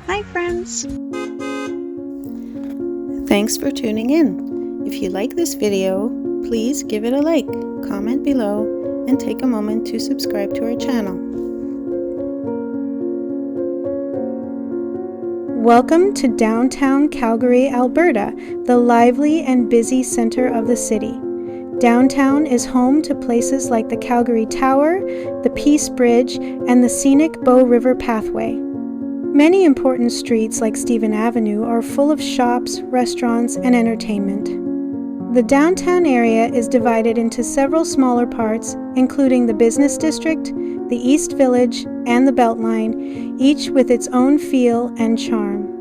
Hi friends! Thanks for tuning in. If you like this video, please give it a like, comment below, and take a moment to subscribe to our channel. Welcome to downtown Calgary, Alberta, the lively and busy center of the city. Downtown is home to places like the Calgary Tower, the Peace Bridge, and the scenic Bow River Pathway. Many important streets like Stephen Avenue are full of shops, restaurants, and entertainment. The downtown area is divided into several smaller parts, including the Business District, the East Village, and the Beltline, each with its own feel and charm.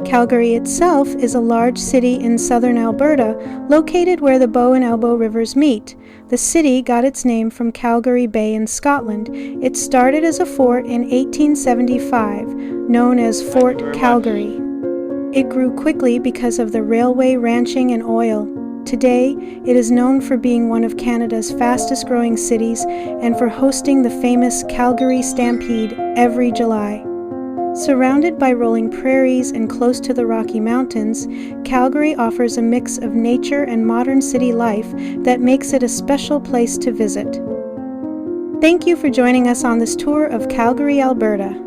Calgary itself is a large city in southern Alberta, located where the Bow and Elbow rivers meet. The city got its name from Calgary Bay in Scotland. It started as a fort in 1875, known as Fort Calgary. It grew quickly because of the railway, ranching, and oil. Today, it is known for being one of Canada's fastest-growing cities and for hosting the famous Calgary Stampede every July. Surrounded by rolling prairies and close to the Rocky Mountains, Calgary offers a mix of nature and modern city life that makes it a special place to visit. Thank you for joining us on this tour of Calgary, Alberta.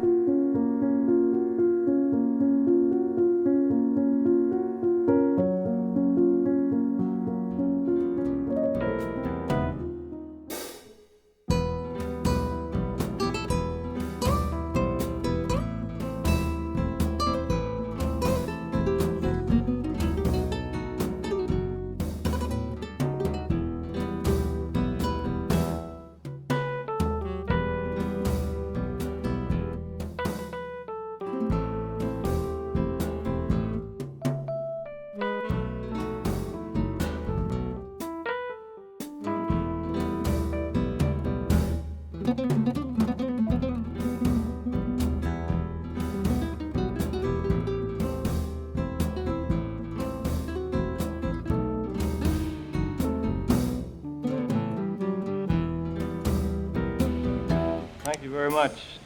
Thank you very much.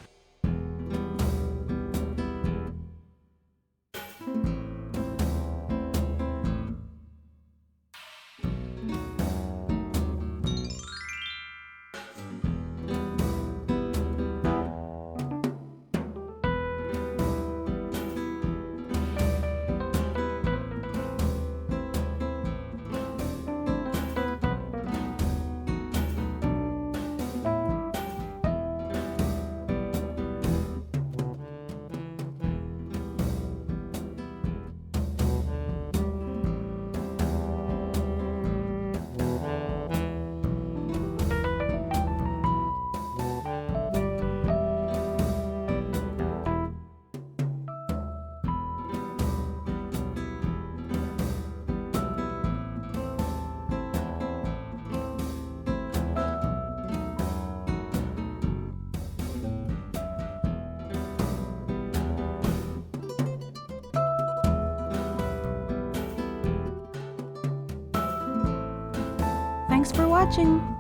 Thanks for watching!